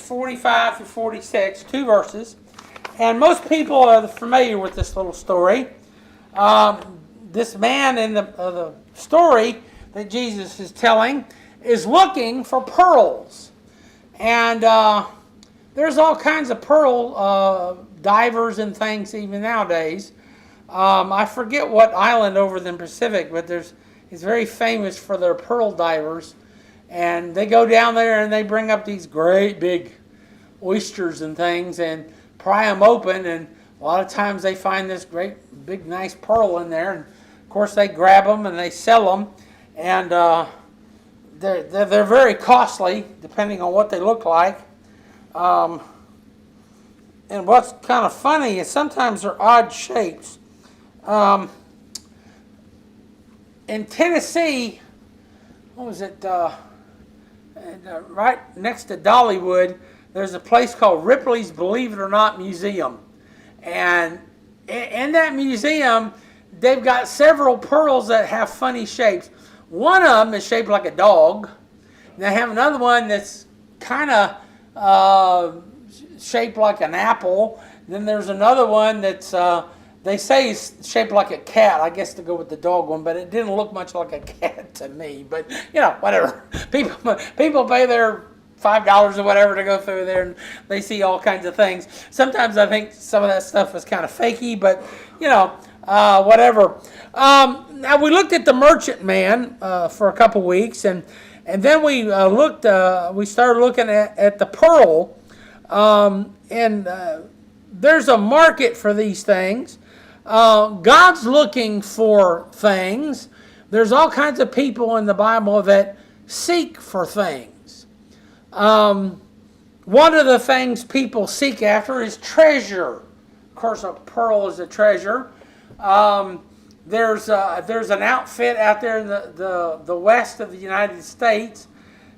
45 through 46, 2 verses. And most people are familiar with this little story. This man in the story that Jesus is telling is looking for pearls. And there's all kinds of pearl divers and things even nowadays. I forget what island over in the Pacific, but it's very famous for their pearl divers. And they go down there and they bring up these great big oysters and things and pry them open. And a lot of times they find this great big nice pearl in there. And of course they grab them and they sell them. And they're very costly depending on what they look like. And what's kind of funny is sometimes they're odd shapes. In Tennessee, what was it? Right next to Dollywood, there's a place called Ripley's Believe It or Not Museum. And in that museum, they've got several pearls that have funny shapes. One of them is shaped like a dog. They have another one that's kind of shaped like an apple. Then there's another one that's, they say is shaped like a cat. I guess to go with the dog one, but it didn't look much like a cat to me. But, you know, whatever. People pay their $5 or whatever to go through there, and they see all kinds of things. Sometimes I think some of that stuff is kind of fakey, but, you know, whatever. Now, we looked at the merchant man for a couple weeks, and then we we started looking at the pearl, and there's a market for these things. God's looking for things. There's all kinds of people in the Bible that seek for things. One of the things people seek after is treasure. Of course, a pearl is a treasure. There's an outfit out there in the west of the United States,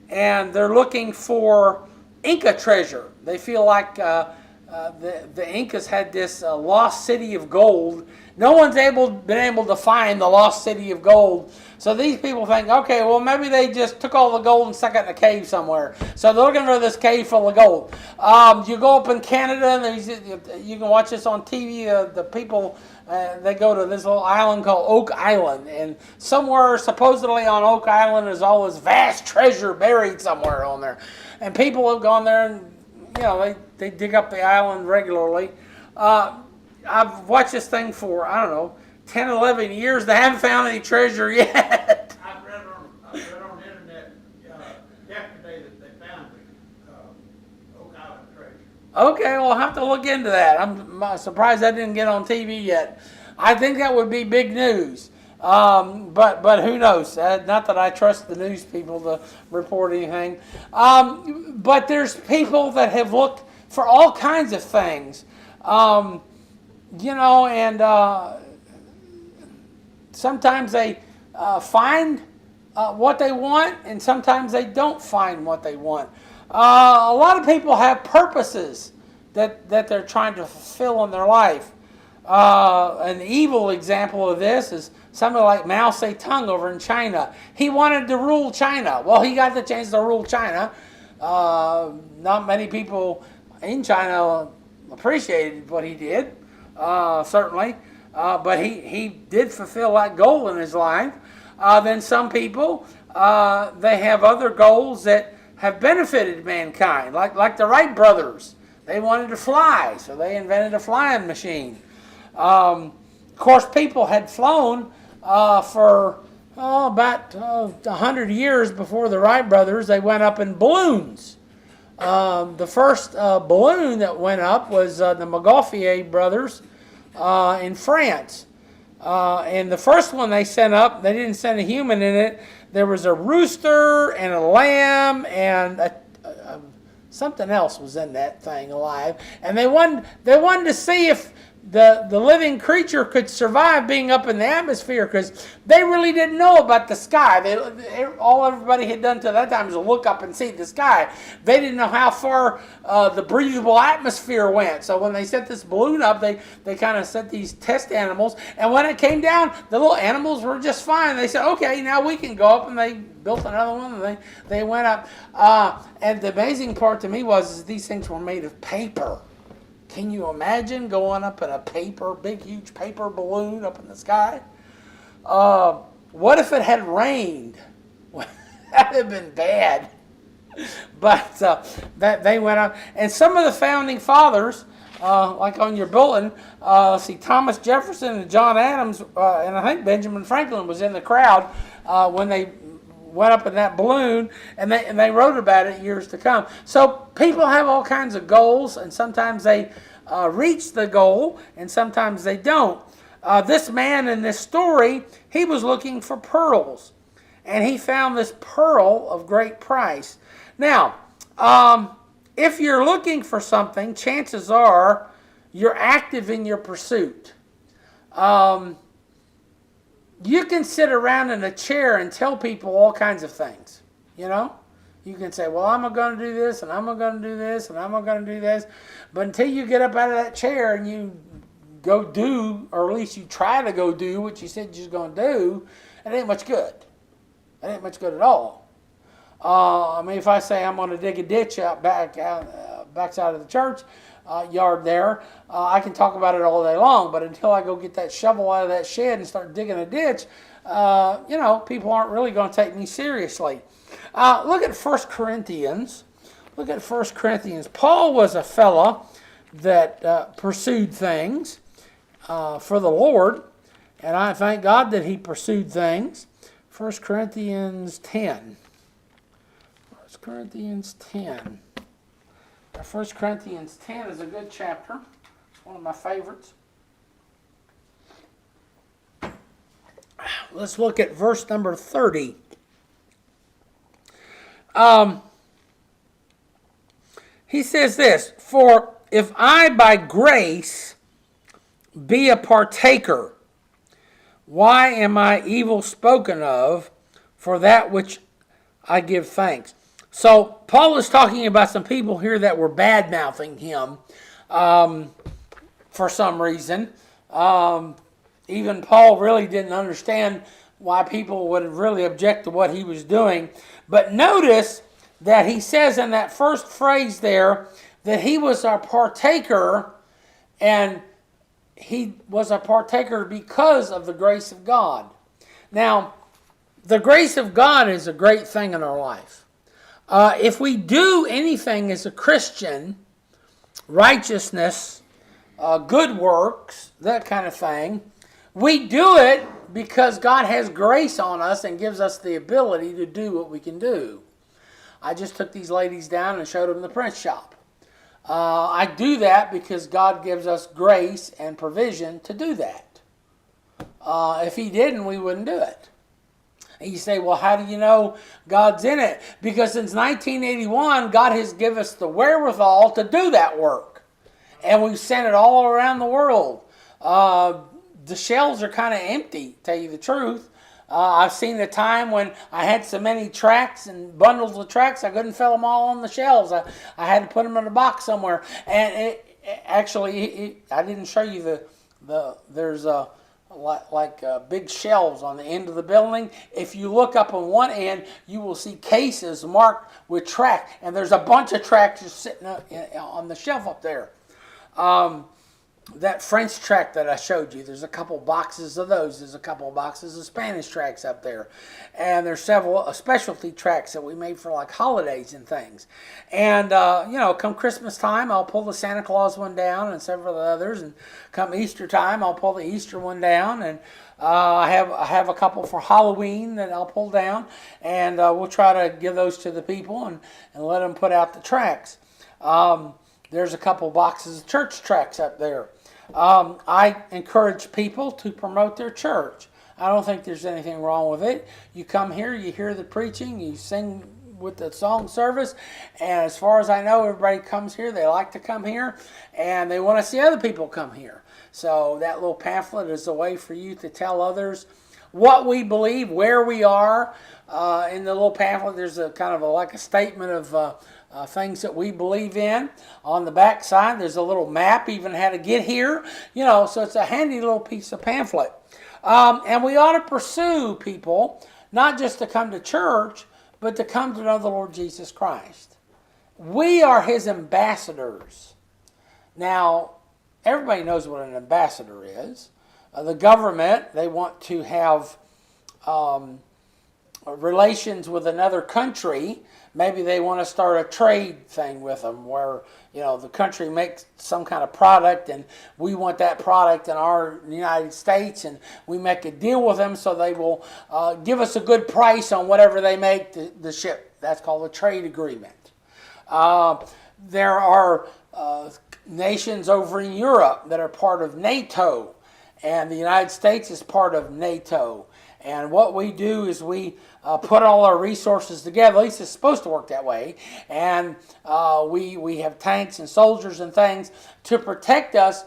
and they're looking for Inca treasure. They feel like the Incas had this lost city of gold. No one's been able to find the lost city of gold. So these people think, okay, well, maybe they just took all the gold and stuck it in a cave somewhere. So they're looking for this cave full of gold. You go up in Canada, and you can watch this on TV. The people, they go to this little island called Oak Island. And somewhere supposedly on Oak Island is all this vast treasure buried somewhere on there. And people have gone there and, you know, they dig up the island regularly. I've watched this thing for, I don't know, 10, 11 years. They haven't found any treasure yet. I've read on the internet yesterday that they found the Oak Island treasure. Okay, well, I'll have to look into that. I'm surprised that didn't get on TV yet. I think that would be big news. But who knows? Not that I trust the news people to report anything. But there's people that have looked for all kinds of things. You know, and sometimes they find what they want, and sometimes they don't find what they want. A lot of people have purposes that they're trying to fulfill in their life. An evil example of this is somebody like Mao Zedong over in China. He wanted to rule China. Well, he got the chance to rule China. Not many people in China appreciated what he did, certainly. But he did fulfill that goal in his life. Then some people, they have other goals that have benefited mankind, like the Wright brothers. They wanted to fly, so they invented a flying machine. Of course, people had flown for about 100 years before the Wright brothers. They went up in balloons. The first balloon that went up was the Montgolfier brothers in France. And the first one they sent up, they didn't send a human in it. There was a rooster and a lamb and something else was in that thing alive. And they wanted to see if the living creature could survive being up in the atmosphere, because they really didn't know about the sky. All everybody had done to that time was look up and see the sky. They didn't know how far the breathable atmosphere went. So when they set this balloon up, they kind of set these test animals, and when it came down, the little animals were just fine. They said, okay, now we can go up, and they built another one, and they went up. And the amazing part to me was these things were made of paper. Can you imagine going up in a big, huge paper balloon up in the sky? What if it had rained? That would have been bad. But that they went up. And some of the founding fathers, like on your bulletin, see Thomas Jefferson and John Adams, and I think Benjamin Franklin was in the crowd when they went up in that balloon, and they wrote about it years to come. So people have all kinds of goals, and sometimes they reach the goal, and sometimes they don't. This man in this story, he was looking for pearls, and he found this pearl of great price. Now, if you're looking for something, chances are you're active in your pursuit. You can sit around in a chair and tell people all kinds of things, you know? You can say, well, I'm going to do this, and I'm going to do this, and I'm going to do this. But until you get up out of that chair and you go do, or at least you try to go do what you said you was going to do, it ain't much good. It ain't much good at all. I mean, if I say I'm going to dig a ditch backside of the church yard there, I can talk about it all day long, but until I go get that shovel out of that shed and start digging a ditch, people aren't really going to take me seriously. Look at 1 Corinthians. Look at 1 Corinthians. Paul was a fella that pursued things for the Lord, and I thank God that he pursued things. 1 Corinthians 10. 1 Corinthians 10. 1 Corinthians 10 is a good chapter. It's one of my favorites. Let's look at verse number 30. He says this, for if I by grace be a partaker, why am I evil spoken of for that which I give thanks? So Paul is talking about some people here that were bad-mouthing him for some reason. Even Paul really didn't understand why people would really object to what he was doing. But notice that he says in that first phrase there that he was a partaker, and he was a partaker because of the grace of God. Now, the grace of God is a great thing in our life. If we do anything as a Christian, righteousness, good works, that kind of thing, we do it because God has grace on us and gives us the ability to do what we can do. I just took these ladies down and showed them the print shop. I do that because God gives us grace and provision to do that. If he didn't, we wouldn't do it. And you say, well, how do you know God's in it? Because since 1981, God has given us the wherewithal to do that work. And we've sent it all around the world. The shelves are kind of empty, to tell you the truth. I've seen the time when I had so many tracts and bundles of tracts, I couldn't fill them all on the shelves. I had to put them in a box somewhere. And I didn't show you there's big shelves on the end of the building. If you look up on one end, you will see cases marked with tract, and there's a bunch of tracts just sitting on the shelf up there. That French tract that I showed you, there's a couple boxes of those. There's a couple boxes of Spanish tracts up there. And there's several specialty tracts that we made for like holidays and things. And, come Christmas time, I'll pull the Santa Claus one down and several others. And come Easter time, I'll pull the Easter one down. And I have a couple for Halloween that I'll pull down. And we'll try to give those to the people and let them put out the tracts. There's a couple boxes of church tracts up there. I encourage people to promote their church. I don't think there's anything wrong with it. You come here, you hear the preaching, you sing with the song service, and as far as I know, everybody comes here. They like to come here, and they want to see other people come here. So that little pamphlet is a way for you to tell others what we believe, where we are. In the little pamphlet, there's a kind of like a statement of things that we believe in. On the back side, there's a little map, even how to get here. So it's a handy little piece of pamphlet. And we ought to pursue people, not just to come to church, but to come to know the Lord Jesus Christ. We are His ambassadors. Now, everybody knows what an ambassador is. The government, they want to have relations with another country. Maybe they want to start a trade thing with them where, the country makes some kind of product and we want that product in our United States, and we make a deal with them so they will give us a good price on whatever they make the ship. That's called a trade agreement. There are nations over in Europe that are part of NATO, and the United States is part of NATO. And what we do is we put all our resources together. At least it's supposed to work that way. And we have tanks and soldiers and things to protect us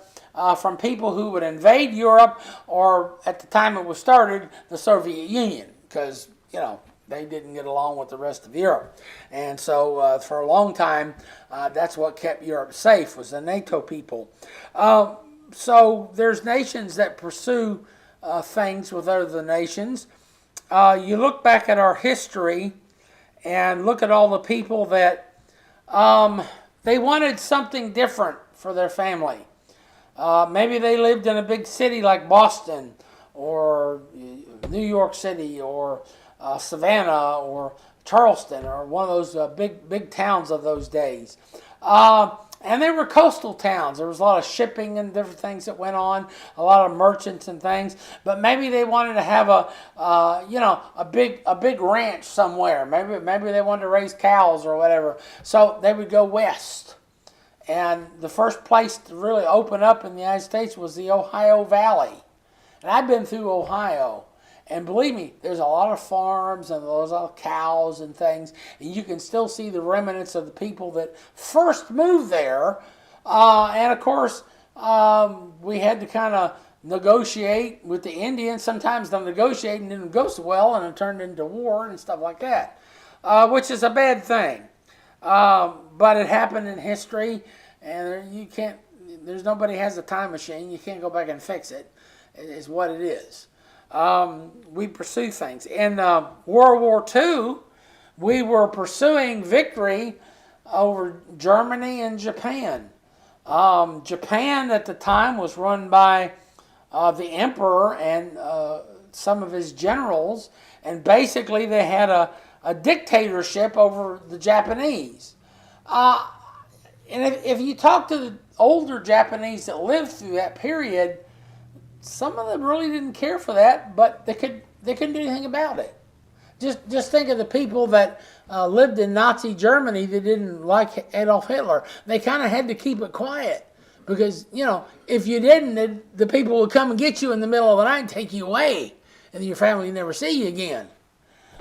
from people who would invade Europe, or at the time it was started, the Soviet Union, because, they didn't get along with the rest of Europe. And so for a long time, that's what kept Europe safe, was the NATO people. So there's nations that pursue things with other nations. You look back at our history and look at all the people that they wanted something different for their family. Maybe they lived in a big city like Boston or New York City or Savannah or Charleston, or one of those big towns of those days. And they were coastal towns. There was a lot of shipping and different things that went on, a lot of merchants and things. But maybe they wanted to have a big ranch somewhere. Maybe they wanted to raise cows or whatever. So they would go west. And the first place to really open up in the United States was the Ohio Valley. And I've been through Ohio. And believe me, there's a lot of farms and there's a lot of cows and things. And you can still see the remnants of the people that first moved there. And of course, we had to kind of negotiate with the Indians. Sometimes the negotiating didn't go so well and it turned into war and stuff like that, which is a bad thing. But it happened in history, and there's nobody has a time machine. You can't go back and fix it. It is what it is. We pursue things. In World War II, we were pursuing victory over Germany and Japan. Japan at the time was run by the emperor and some of his generals, and basically they had a dictatorship over the Japanese. And if you talk to the older Japanese that lived through that period, some of them really didn't care for that, but they couldn't do anything about it. Just think of the people that lived in Nazi Germany that didn't like Adolf Hitler. They kind of had to keep it quiet because, if you didn't, the people would come and get you in the middle of the night and take you away, and your family would never see you again.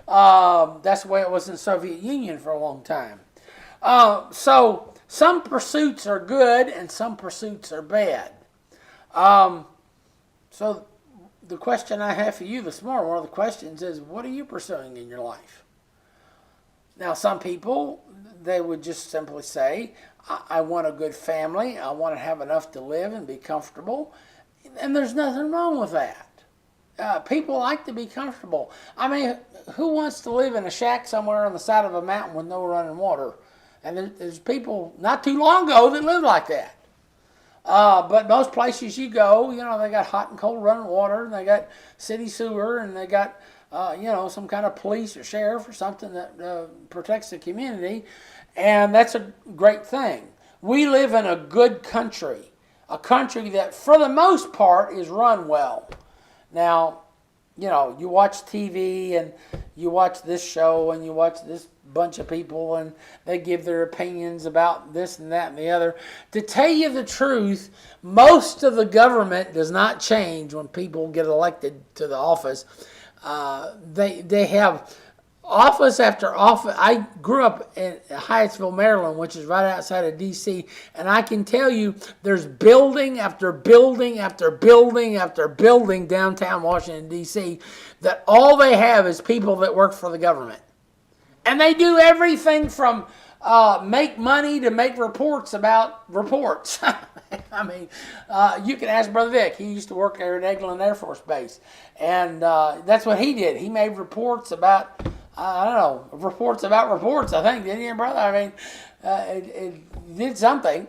That's the way it was in the Soviet Union for a long time. So some pursuits are good and some pursuits are bad. So the question I have for you this morning, one of the questions is, what are you pursuing in your life? Now, some people, they would just simply say, I want a good family. I want to have enough to live and be comfortable. And there's nothing wrong with that. People like to be comfortable. I mean, who wants to live in a shack somewhere on the side of a mountain with no running water? And there's people not too long ago that lived like that. But most places you go, they got hot and cold running water, and they got city sewer, and they got, some kind of police or sheriff or something that protects the community. And that's a great thing. We live in a good country, a country that for the most part is run well. Now, you watch TV and you watch this show and you watch this bunch of people and they give their opinions about this and that and the other. To tell you the truth, most of the government does not change when people get elected to the office. They have office after office. I grew up in Hyattsville, Maryland, which is right outside of D.C., and I can tell you there's building after building after building after building downtown Washington, D.C., that all they have is people that work for the government. And they do everything from make money to make reports about reports. I mean, you can ask Brother Vic. He used to work there at Eglin Air Force Base. And that's what he did. He made reports about, I don't know, reports about reports, I think, didn't you, brother? I mean, it did something.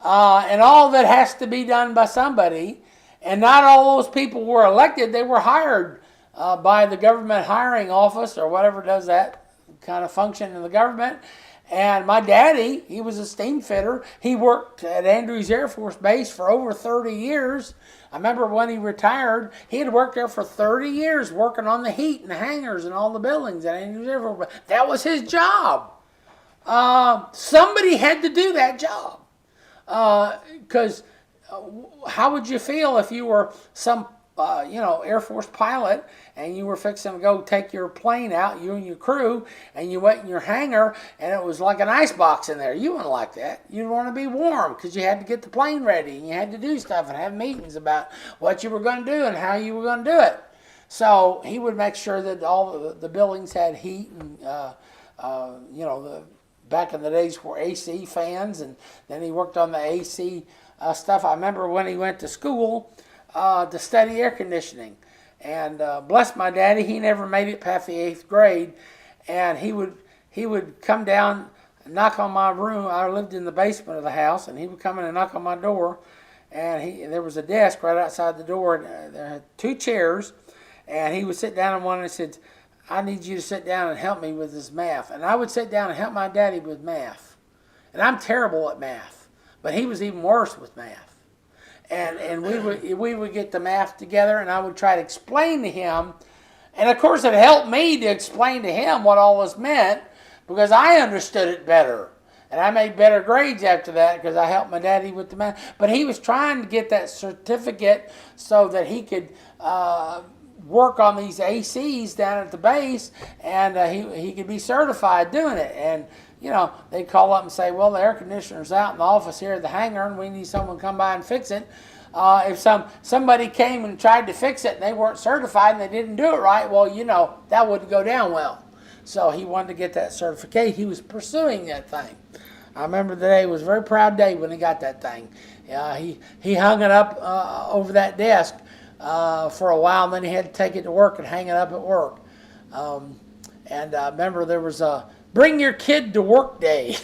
And all of it has to be done by somebody. And not all those people were elected. They were hired by the government hiring office or whatever does that kind of function in the government. And my daddy, he was a steam fitter. He worked at Andrews Air Force Base for over 30 years. I remember when he retired, he had worked there for 30 years working on the heat and the hangars and all the buildings at Andrews Air Force Base. That was his job. Somebody had to do that job. Because how would you feel if you were some Air Force pilot, and you were fixing to go take your plane out, you and your crew, and you went in your hangar, and it was like an ice box in there. You wouldn't like that. You'd want to be warm because you had to get the plane ready, and you had to do stuff and have meetings about what you were going to do and how you were going to do it. So he would make sure that all the buildings had heat and, back in the days were AC fans, and then he worked on the AC stuff. I remember when he went to school to study air conditioning. And bless my daddy, he never made it past the 8th grade. And he would come down and knock on my room. I lived in the basement of the house, and he would come in and knock on my door. And there was a desk right outside the door. And there had 2 chairs. And he would sit down on one and said, I need you to sit down and help me with this math. And I would sit down and help my daddy with math. And I'm terrible at math. But he was even worse with math. And we would get the math together, and I would try to explain to him. And of course, it helped me to explain to him what all this meant because I understood it better. And I made better grades after that because I helped my daddy with the math. But he was trying to get that certificate so that he could work on these ACs down at the base, and he could be certified doing it. And they'd call up and say, well, the air conditioner's out in the office here at the hangar, and we need someone to come by and fix it. If somebody came and tried to fix it and they weren't certified and they didn't do it right, well, that wouldn't go down well. So he wanted to get that certificate. He was pursuing that thing. I remember the day, it was a very proud day when he got that thing. He hung it up over that desk for a while, and then he had to take it to work and hang it up at work. And I remember there was a bring your kid to work day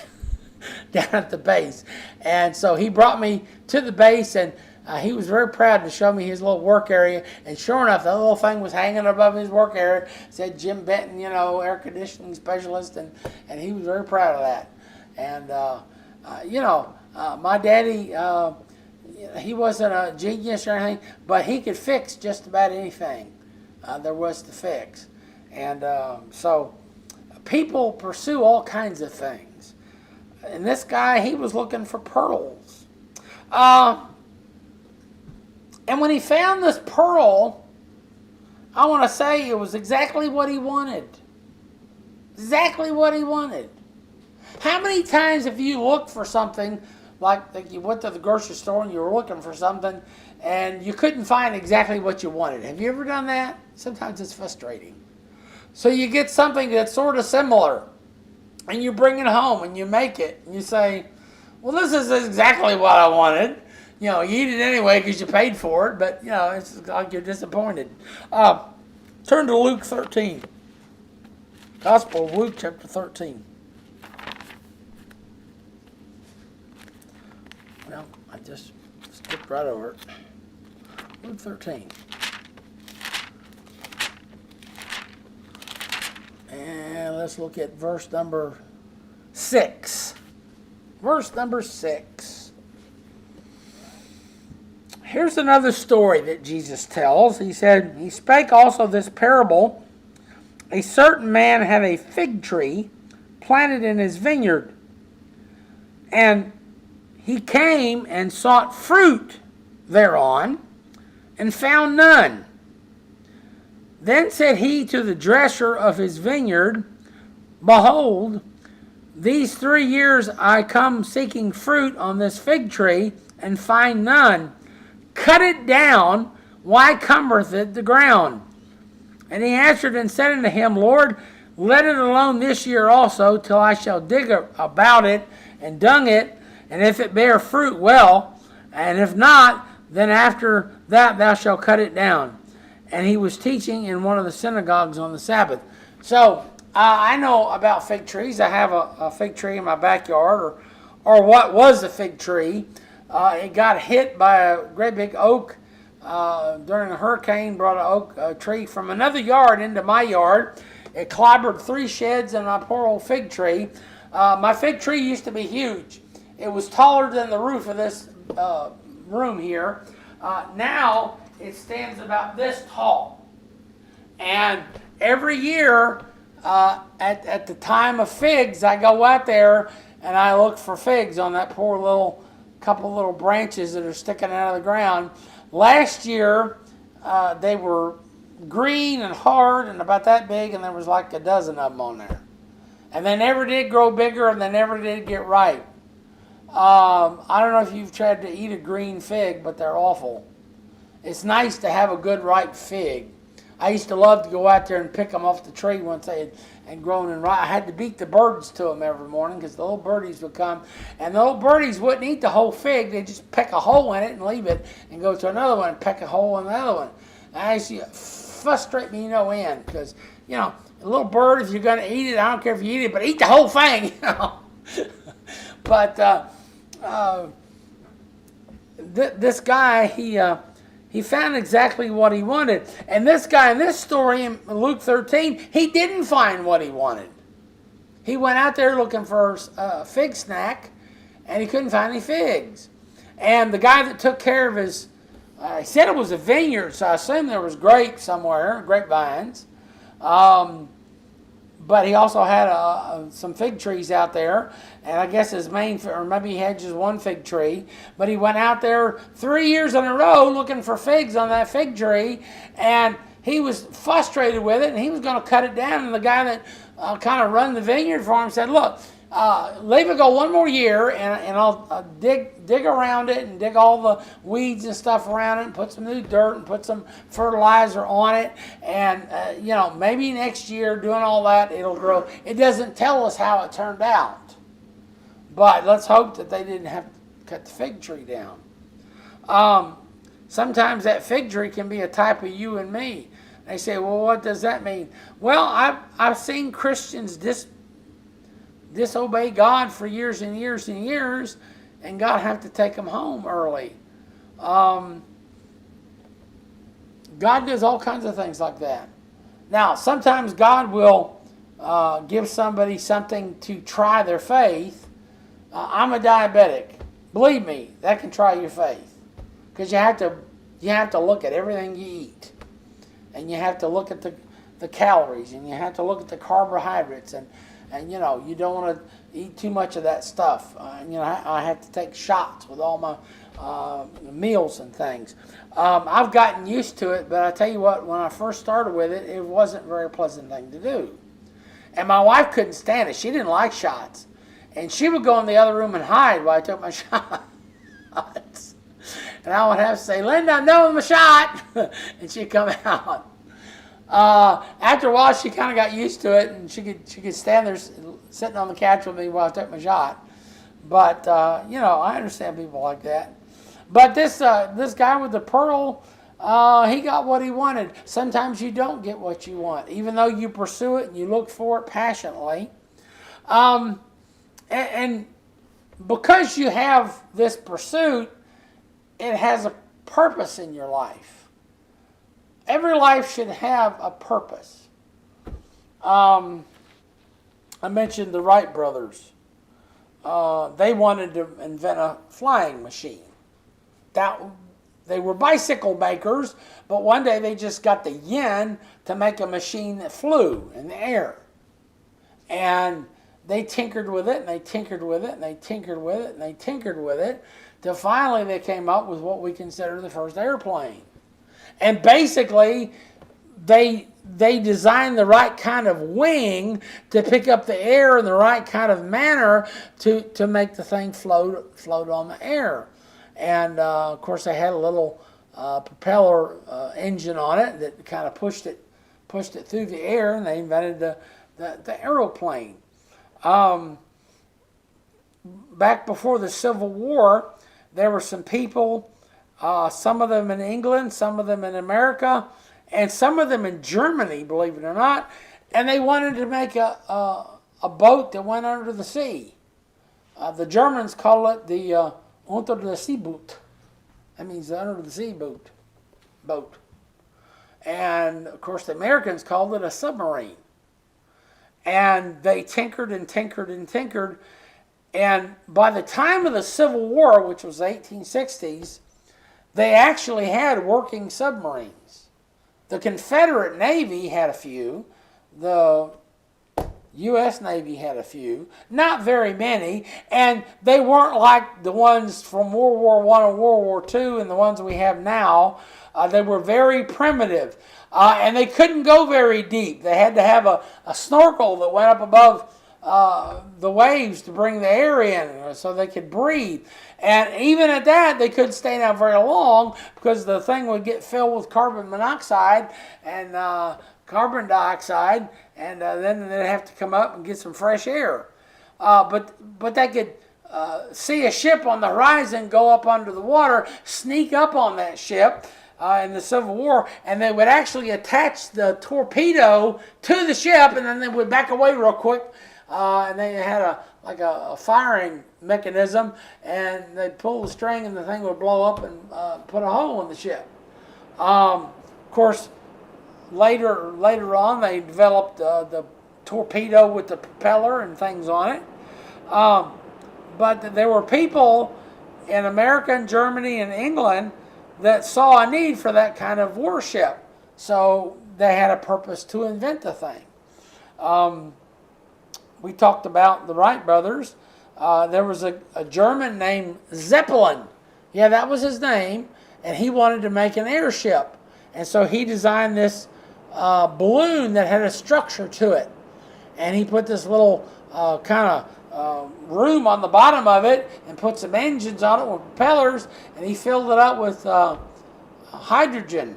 down at the base. And so he brought me to the base, and he was very proud to show me his little work area. And sure enough, the little thing was hanging above his work area. It said Jim Benton, air conditioning specialist, and he was very proud of that. And, my daddy, he wasn't a genius or anything, but he could fix just about anything there was to fix. And so people pursue all kinds of things. And this guy, he was looking for pearls. And when he found this pearl, I want to say it was exactly what he wanted. Exactly what he wanted. How many times have you looked for something, like you went to the grocery store and you were looking for something and you couldn't find exactly what you wanted? Have you ever done that? Sometimes it's frustrating. So you get something that's sort of similar, and you bring it home and you make it, and you say, well, this is exactly what I wanted. You eat it anyway because you paid for it, but, it's like you're disappointed. Turn to Luke 13. Gospel of Luke chapter 13. Well, I just skipped right over it. Luke 13. And let's look at verse number 6. Verse number 6. Here's another story that Jesus tells. He said, he spake also this parable. A certain man had a fig tree planted in his vineyard, and he came and sought fruit thereon, and found none. Then said he to the dresser of his vineyard, Behold, these 3 years I come seeking fruit on this fig tree, and find none. Cut it down, why cumbereth it the ground? And he answered and said unto him, Lord, let it alone this year also, till I shall dig about it, and dung it, and if it bear fruit, well, and if not, then after that thou shalt cut it down. And he was teaching in one of the synagogues on the Sabbath. So, I know about fig trees. I have a fig tree in my backyard, or what was a fig tree. It got hit by a great big oak during a hurricane, brought an oak tree from another yard into my yard. It clobbered 3 sheds in my poor old fig tree. My fig tree used to be huge. It was taller than the roof of this room here. Now it stands about this tall. And every year at the time of figs, I go out there and I look for figs on that poor little couple little branches that are sticking out of the ground. Last year, they were green and hard and about that big, and there was like a dozen of them on there. And they never did grow bigger, and they never did get ripe. I don't know if you've tried to eat a green fig, but they're awful. It's nice to have a good ripe fig. I used to love to go out there and pick them off the tree once they had grown and ripe. I had to beat the birds to them every morning because the little birdies would come. And the little birdies wouldn't eat the whole fig. They'd just peck a hole in it and leave it and go to another one and peck a hole in the other one. And I used to frustrate me no end because, you know, a little bird, if you're going to eat it, I don't care if you eat it, but eat the whole thing, you know. But this guy, he found exactly what he wanted. And this guy in this story in Luke 13, he didn't find what he wanted. He went out there looking for a fig snack, and he couldn't find any figs. And the guy that took care of his, he said it was a vineyard, so I assume there was grapes somewhere, grapevines. But he also had some fig trees out there, and I guess his main, or maybe he had just one fig tree, but he went out there 3 years in a row looking for figs on that fig tree, and he was frustrated with it, and he was going to cut it down, and the guy that kind of run the vineyard for him said, look, leave it go one more year, and I'll dig around it and dig all the weeds and stuff around it and put some new dirt and put some fertilizer on it. And, you know, maybe next year doing all that, it'll grow. It doesn't tell us how it turned out. But let's hope that they didn't have to cut the fig tree down. Sometimes that fig tree can be a type of you and me. They say, well, what does that mean? Well, I've seen Christians disobey God for years and years and years, and God have to take them home early. God does all kinds of things like that. Now, sometimes God will give somebody something to try their faith. I'm a diabetic. Believe me, that can try your faith, because you have to look at everything you eat, and you have to look at the calories, and you have to look at the carbohydrates, and you know, you don't want to eat too much of that stuff. You know, I have to take shots with all my meals and things. I've gotten used to it, but I tell you what, when I first started with it, it wasn't a very pleasant thing to do. And my wife couldn't stand it. She didn't like shots. And she would go in the other room and hide while I took my shots. And I would have to say, Linda, I'm done with my shot. And she'd come out. After a while, she kind of got used to it, and she could stand there sitting on the couch with me while I took my shot. But you know, I understand people like that. But this guy with the pearl, he got what he wanted. Sometimes you don't get what you want, even though you pursue it and you look for it passionately. And because you have this pursuit, it has a purpose in your life. Every life should have a purpose. I mentioned the Wright brothers. They wanted to invent a flying machine. They were bicycle makers, but one day they just got the yen to make a machine that flew in the air. And they tinkered with it, and they tinkered with it, and they tinkered with it, and they tinkered with it, till finally they came up with what we consider the first airplane. And basically, they they designed the right kind of wing to pick up the air in the right kind of manner to make the thing float on the air. And of course, they had a little propeller engine on it that kind of pushed it through the air, and they invented the aeroplane. Back before the Civil War, there were some people, some of them in England, some of them in America, and some of them in Germany, believe it or not, and they wanted to make a boat that went under the sea. The Germans call it the Unter the Sea boot. That means the under the sea boat. And of course, the Americans called it a submarine. And they tinkered and tinkered and tinkered. And by the time of the Civil War, which was the 1860s, they actually had working submarines. The Confederate Navy had a few. The U.S. Navy had a few. Not very many. And they weren't like the ones from World War I and World War II and the ones we have now. They were very primitive. And they couldn't go very deep. They had to have a snorkel that went up above the waves to bring the air in so they could breathe. And even at that, they couldn't stay down very long because the thing would get filled with carbon monoxide and carbon dioxide, and then they'd have to come up and get some fresh air. But they could see a ship on the horizon, go up under the water, sneak up on that ship in the Civil War, and they would actually attach the torpedo to the ship, and then they would back away real quick. And they had a firing mechanism, and they'd pull the string, and the thing would blow up and put a hole in the ship. Of course, later on, they developed the torpedo with the propeller and things on it. But there were people in America and Germany and England that saw a need for that kind of warship, so they had a purpose to invent the thing. We talked about the Wright brothers. There was a German named Zeppelin. Yeah, that was his name. And he wanted to make an airship. And so he designed this balloon that had a structure to it. And he put this little kind of room on the bottom of it and put some engines on it with propellers. And he filled it up with hydrogen.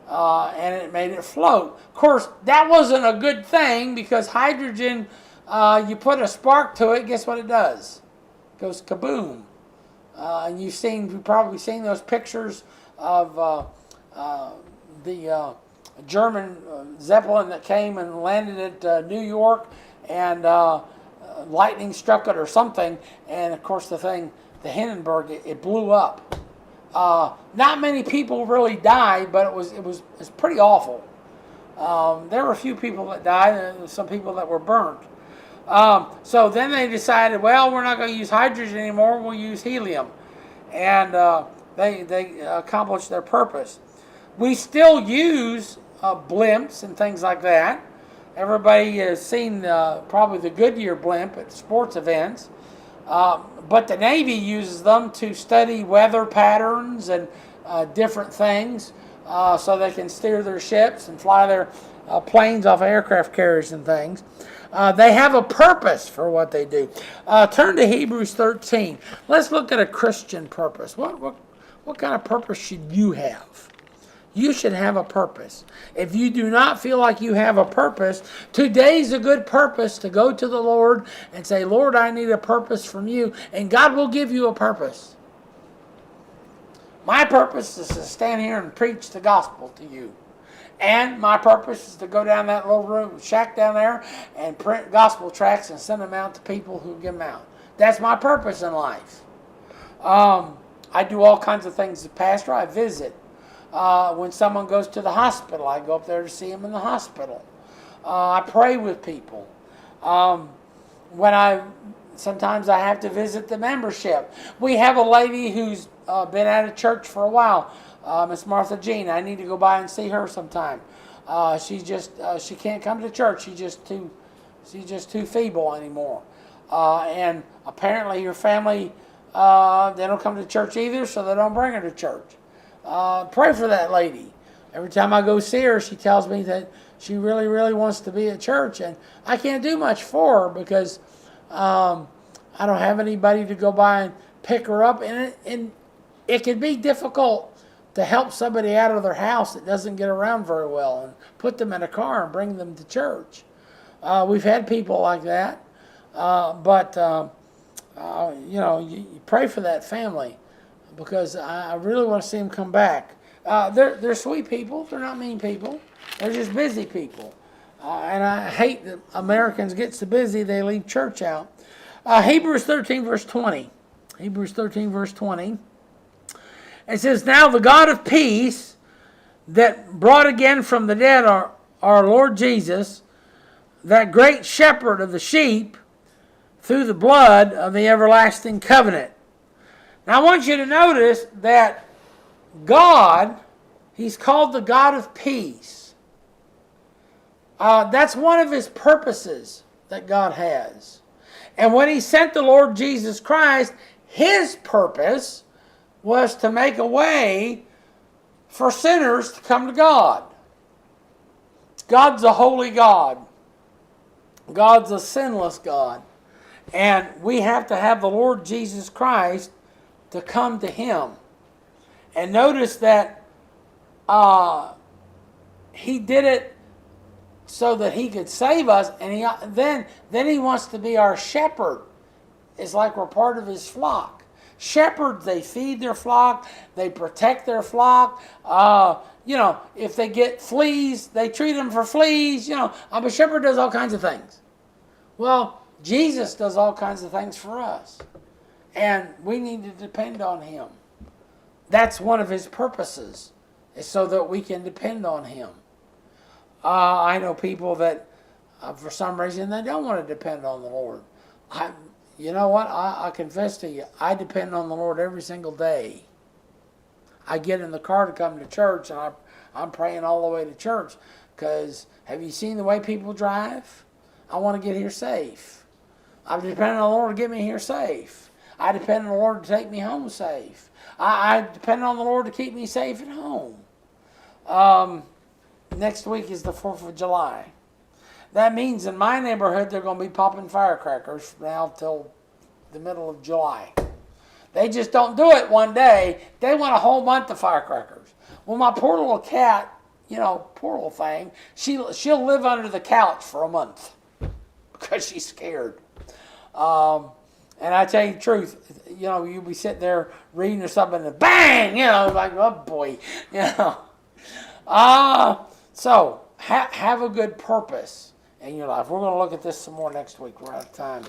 And it made it float. Of course, that wasn't a good thing because hydrogen... you put a spark to it, guess what it does? It goes kaboom. And you've probably seen those pictures of the German Zeppelin that came and landed at New York, and lightning struck it or something, and of course the Hindenburg, it blew up. Not many people really died, but it was pretty awful. There were a few people that died, and some people that were burnt. So then they decided, well, we're not going to use hydrogen anymore, we'll use helium. And they accomplished their purpose. We still use blimps and things like that. Everybody has seen probably the Goodyear blimp at sports events. But the Navy uses them to study weather patterns and different things so they can steer their ships and fly their planes off aircraft carriers and things. They have a purpose for what they do. Turn to Hebrews 13. Let's look at a Christian purpose. What kind of purpose should you have? You should have a purpose. If you do not feel like you have a purpose, today's a good purpose to go to the Lord and say, Lord, I need a purpose from you, and God will give you a purpose. My purpose is to stand here and preach the gospel to you. And my purpose is to go down that little room, shack down there, and print gospel tracts and send them out to people who give them out. That's my purpose in life. I do all kinds of things as a pastor. I visit. When someone goes to the hospital, I go up there to see them in the hospital. I pray with people. Sometimes I have to visit the membership. We have a lady who's been out of church for a while. Miss Martha Jean. I need to go by and see her sometime. She can't come to church. She's just too feeble anymore. And apparently her family, they don't come to church either, so they don't bring her to church. Pray for that lady. Every time I go see her, she tells me that she really, really wants to be at church, and I can't do much for her because I don't have anybody to go by and pick her up, and it can be difficult to help somebody out of their house that doesn't get around very well and put them in a car and bring them to church. We've had people like that, but you pray for that family because I really want to see them come back. They're sweet people. They're not mean people. They're just busy people. And I hate that Americans get so busy they leave church out. Hebrews 13, verse 20. Hebrews 13, verse 20. It says, now the God of peace that brought again from the dead our Lord Jesus, that great shepherd of the sheep, through the blood of the everlasting covenant. Now I want you to notice that God, he's called the God of peace. That's one of his purposes that God has. And when he sent the Lord Jesus Christ, his purpose was to make a way for sinners to come to God. God's a holy God. God's a sinless God. And we have to have the Lord Jesus Christ to come to him. And notice that he did it so that he could save us, and then he wants to be our shepherd. It's like we're part of his flock. Shepherds, they feed their flock, they protect their flock. If they get fleas, they treat them for fleas. A shepherd does all kinds of things. Well, Jesus does all kinds of things for us. And we need to depend on him. That's one of his purposes, is so that we can depend on him. I know people that, for some reason, they don't want to depend on the Lord. You know what? I confess to you, I depend on the Lord every single day. I get in the car to come to church, and I'm praying all the way to church, because have you seen the way people drive? I want to get here safe. I depend on the Lord to get me here safe. I depend on the Lord to take me home safe. I depend on the Lord to keep me safe at home. Next week is the 4th of July. That means in my neighborhood they're going to be popping firecrackers from now till the middle of July. They just don't do it one day. They want a whole month of firecrackers. Well, my poor little cat, poor little thing, she'll live under the couch for a month because she's scared. And I tell you the truth, you'll be sitting there reading or something and bang, like, oh boy, So have a good purpose in your life. We're going to look at this some more next week. We're out of time.